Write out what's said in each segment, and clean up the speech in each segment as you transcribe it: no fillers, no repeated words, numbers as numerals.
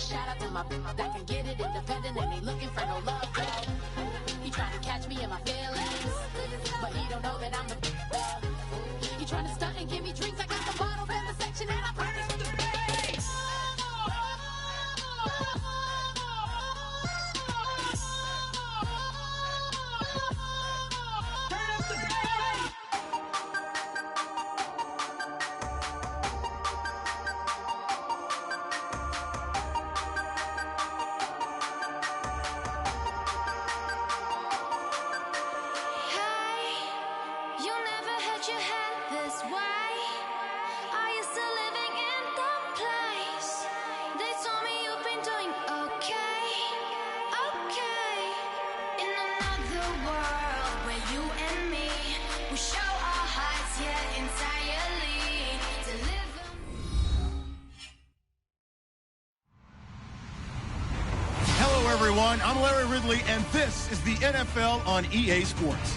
shout out to my that can get it independent and ain't looking for no love. He trying to catch me in my feelings, but he don't know that I'm the He trying to stunt and give me drinks. I got the bottles in the section and I practice with the bass. Turn up the bass. Everyone, I'm Larry Ridley, and this is the NFL on EA Sports.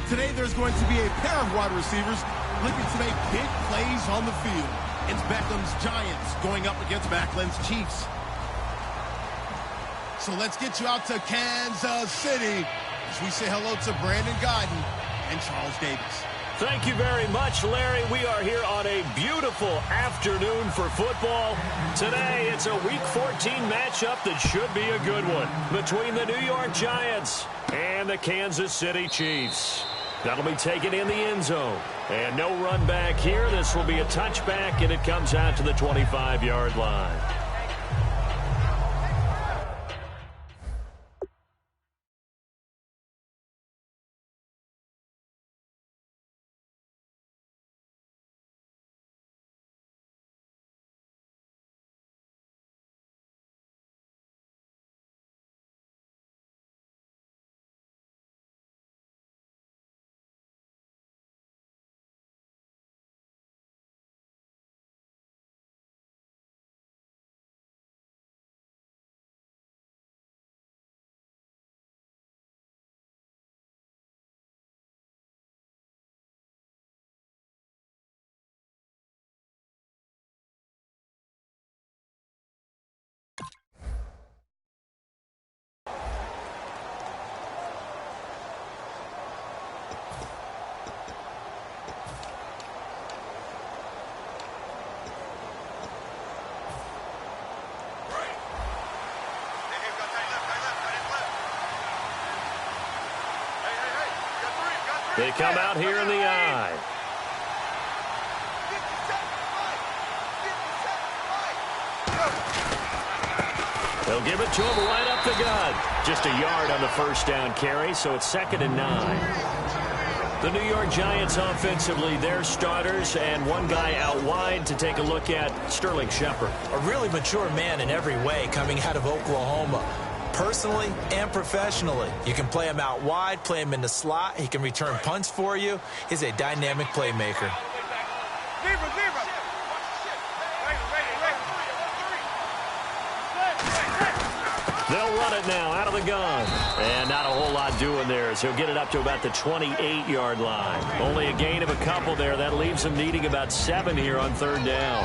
Today, there's going to be a pair of wide receivers looking to make big plays on the field. It's Beckham's Giants going up against Macklin's Chiefs. So let's get you out to Kansas City as we say hello to Brandon Godden and Charles Davis. Thank you very much, Larry. We are here on a beautiful afternoon for football. Today, it's a Week 14 matchup that should be a good one between the New York Giants and the Kansas City Chiefs. That'll be taken in the end zone. And no run back here. This will be a touchback, and it comes out to the 25-yard line. They come out here in the I. They'll give it to him right up the gut. Just a yard on the first down carry, so it's 2nd and 9. The New York Giants offensively, their starters, and one guy out wide to take a look at, Sterling Shepard. A really mature man in every way coming out of Oklahoma. Personally and professionally, you can play him out wide, play him in the slot. He can return punts for you. He's a dynamic playmaker. They'll run it now out of the gun. And not a whole lot doing there as he'll get it up to about the 28-yard line. Only a gain of a couple there. That leaves him needing about 7 here on 3rd down.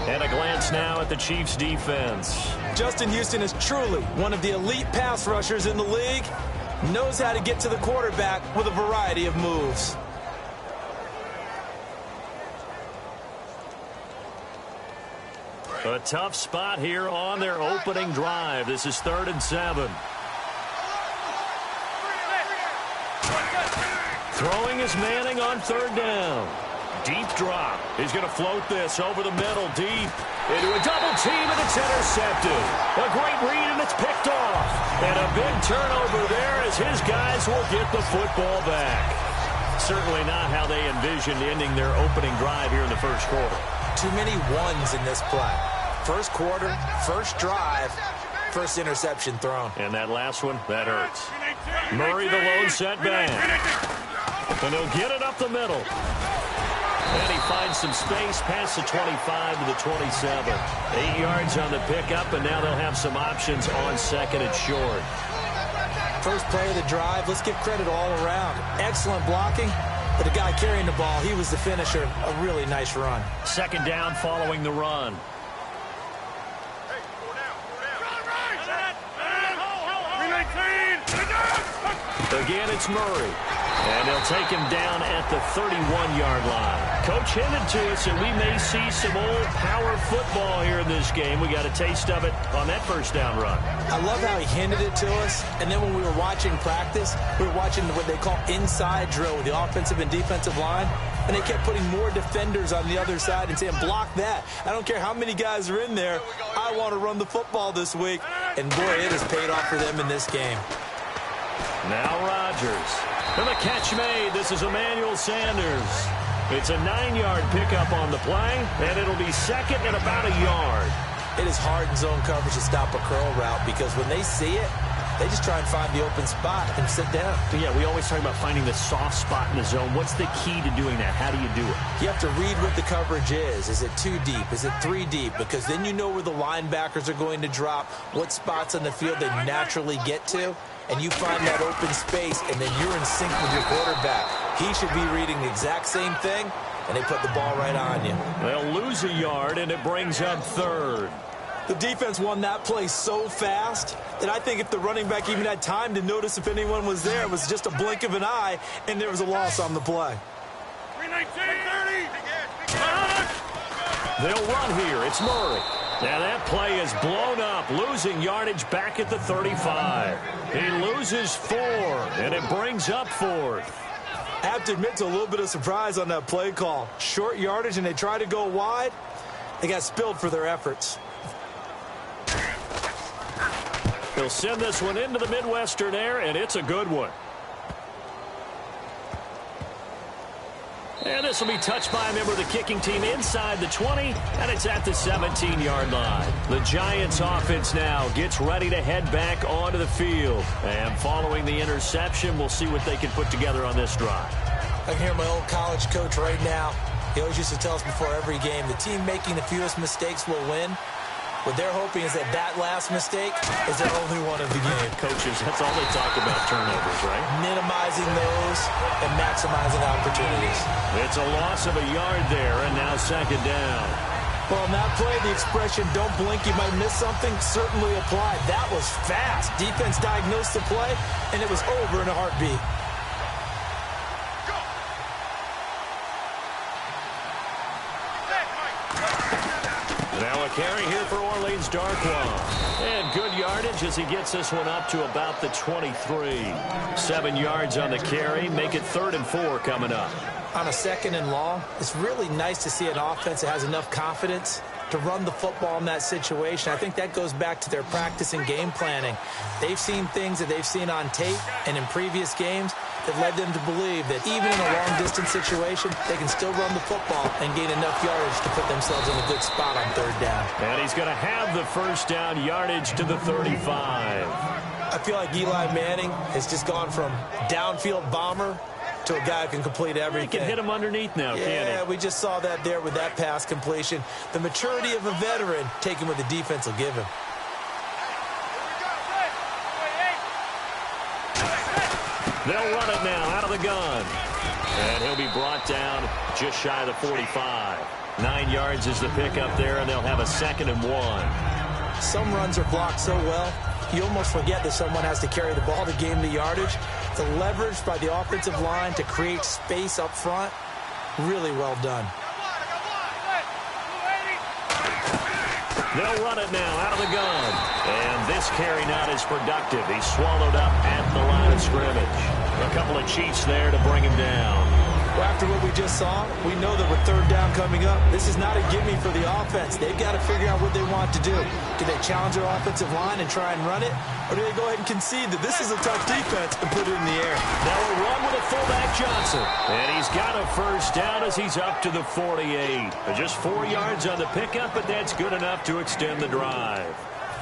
And a glance now at the Chiefs' defense. Justin Houston is truly one of the elite pass rushers in the league. Knows how to get to the quarterback with a variety of moves. A tough spot here on their opening drive. This is 3rd and 7. Throwing is Manning on 3rd down. Deep drop. He's going to float this over the middle, deep. Into a double team, and it's intercepted. A great read, and it's picked off. And a big turnover there as his guys will get the football back. Certainly not how they envisioned ending their opening drive here in the first quarter. Too many ones in this play. First quarter, first drive, first interception thrown. And that last one, that hurts. Murray, the lone setback. And he'll get it up the middle. And he finds some space past the 25 to the 27. 8 yards on the pickup, and now they'll have some options on 2nd and short. First play of the drive, let's give credit all around. Excellent blocking, but the guy carrying the ball, he was the finisher. A really nice run. 2nd down following the run. Again, it's Murray. And they'll take him down at the 31-yard line. Coach hinted to us that we may see some old power football here in this game. We got a taste of it on that first down run. I love how he hinted it to us. And then when we were watching practice, we were watching what they call inside drill with the offensive and defensive line. And they kept putting more defenders on the other side and saying, block that. I don't care how many guys are in there. I want to run the football this week. And, boy, it has paid off for them in this game. Now Rodgers. And the catch made. This is Emmanuel Sanders. It's a 9-yard pickup on the play, and it'll be second and about a yard. It is hard in zone coverage to stop a curl route because when they see it, they just try and find the open spot and sit down. Yeah, we always talk about finding the soft spot in the zone. What's the key to doing that? How do you do it? You have to read what the coverage is. Is it 2 deep? Is it 3 deep? Because then you know where the linebackers are going to drop, what spots on the field they naturally get to, and you find that open space, and then you're in sync with your quarterback. He should be reading the exact same thing, and they put the ball right on you. They'll lose a yard, and it brings up third. The defense won that play so fast that I think if the running back even had time to notice if anyone was there, it was just a blink of an eye, and there was a loss on the play. 319. They'll run here. It's Murray. Now that play is blown up, losing yardage back at the 35. He loses 4, and it brings up fourth. I have to admit to a little bit of surprise on that play call. Short yardage, and they try to go wide. They got spilled for their efforts. He'll send this one into the Midwestern air, and it's a good one. And this will be touched by a member of the kicking team inside the 20, and it's at the 17-yard line. The Giants offense now gets ready to head back onto the field. And following the interception, we'll see what they can put together on this drive. I can hear my old college coach right now. He always used to tell us before every game, the team making the fewest mistakes will win. What they're hoping is that last mistake is their only one of the game. Coaches, that's all they talk about, turnovers, right? Minimizing those and maximizing opportunities. It's a loss of a yard there, and now second down. Well, on that play, the expression, don't blink, you might miss something, certainly applied. That was fast. Defense diagnosed the play, and it was over in a heartbeat. Now a carry here for Orleans Darkwa. And good yardage as he gets this one up to about the 23. 7 yards on the carry. Make it 3rd and 4 coming up. On a 2nd and long, it's really nice to see an offense that has enough confidence to run the football in that situation. I think that goes back to their practice and game planning. They've seen things that they've seen on tape and in previous games that led them to believe that even in a long-distance situation, they can still run the football and gain enough yardage to put themselves in a good spot on 3rd down. And he's going to have the first down yardage to the 35. I feel like Eli Manning has just gone from downfield bomber to a guy who can complete everything. He can hit him underneath now, can't he? Yeah, we just saw that there with that pass completion. The maturity of a veteran taking what the defense will give him. They'll run it now out of the gun. And he'll be brought down just shy of the 45. 9 yards is the pickup there, and they'll have a 2nd and 1. Some runs are blocked so well, you almost forget that someone has to carry the ball to gain the yardage. The leverage by the offensive line to create space up front, really well done. They'll run it now out of the gun. And this carry not as productive. He's swallowed up at the line of scrimmage. A couple of Chiefs there to bring him down. Well, after what we just saw, we know that with 3rd down coming up, this is not a gimme for the offense. They've got to figure out what they want to do. Do they challenge their offensive line and try and run it? Or do they go ahead and concede that this is a tough defense and put it in the air? Now a run with a fullback Johnson. And he's got a first down as he's up to the 48. Just 4 yards on the pickup, but that's good enough to extend the drive.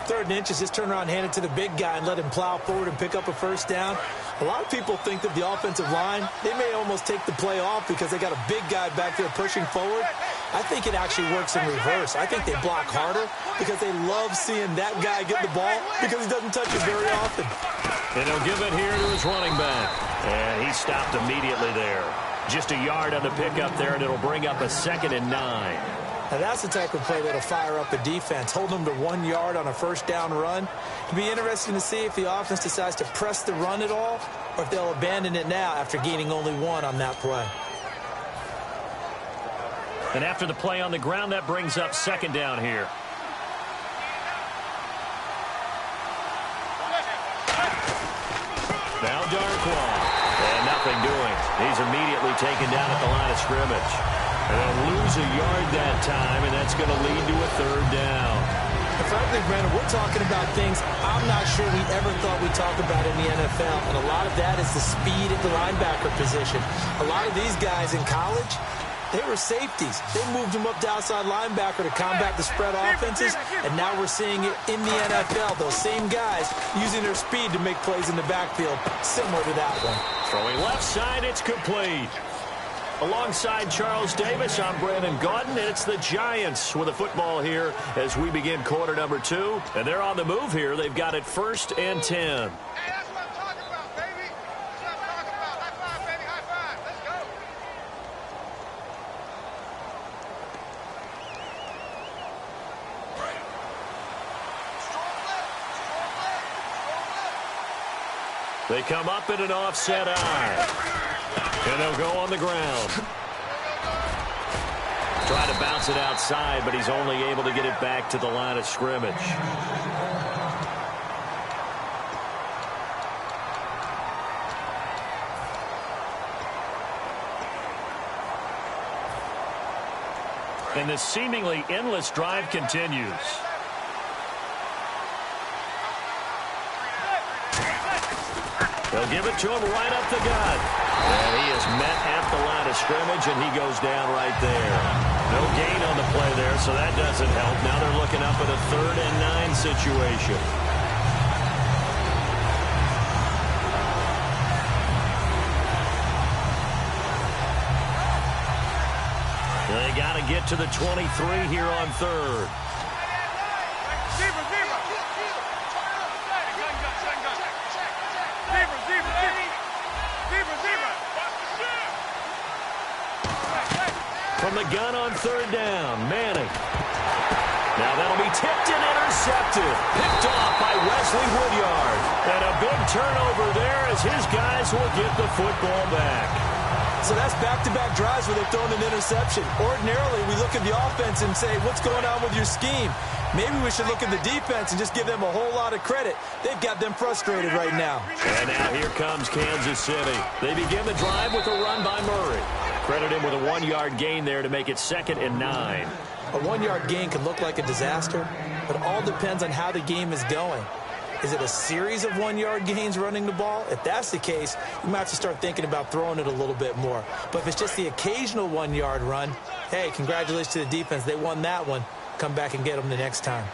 3rd and inches, just turn around, hand it to the big guy and let him plow forward and pick up a first down. A lot of people think that the offensive line, they may almost take the play off because they got a big guy back there pushing forward. I think it actually works in reverse. I think they block harder because they love seeing that guy get the ball because he doesn't touch it very often. And he'll give it here to his running back. And he stopped immediately there. Just a yard on the pickup there, and it'll bring up a 2nd and 9. Now that's the type of play that'll fire up a defense. Hold them to 1 yard on a first down run. It'll be interesting to see if the offense decides to press the run at all, or if they'll abandon it now after gaining only 1 on that play. And after the play on the ground, that brings up second down here. Now Darkwa. And nothing doing. He's immediately taken down at the line of scrimmage. And they'll lose a yard that time, and that's going to lead to a third down. And frankly, Brandon, we're talking about things I'm not sure we ever thought we'd talk about in the NFL. And a lot of that is the speed at the linebacker position. A lot of these guys in college, they were safeties. They moved them up to outside linebacker to combat the spread offenses, and now we're seeing it in the NFL. Those same guys using their speed to make plays in the backfield, similar to that one. Throwing left side, it's complete. Alongside Charles Davis, I'm Brandon Gaudin, and it's the Giants with the football here as we begin quarter number 2. And they're on the move here. They've got it 1st and 10. They come up in an offset eye. And they'll go on the ground. Try to bounce it outside, but he's only able to get it back to the line of scrimmage. And this seemingly endless drive continues. They'll give it to him right up the gut. And he is met at the line of scrimmage, and he goes down right there. No gain on the play there, so that doesn't help. Now they're looking up at a 3rd and 9 situation. They got to get to the 23 here on 3rd. From the gun on 3rd down, Manning. Now that'll be tipped and intercepted. Picked off by Wesley Woodyard. And a big turnover there as his guys will get the football back. So that's back-to-back drives where they've thrown an interception. Ordinarily, we look at the offense and say, what's going on with your scheme? Maybe we should look at the defense and just give them a whole lot of credit. They've got them frustrated right now. And now here comes Kansas City. They begin the drive with a run by Murray. Credit him with a 1-yard gain there to make it 2nd and 9. A 1-yard gain can look like a disaster, but it all depends on how the game is going. Is it a series of 1-yard gains running the ball? If that's the case, you might have to start thinking about throwing it a little bit more. But if it's just the occasional 1-yard run, hey, congratulations to the defense. They won that one. Come back and get them the next time.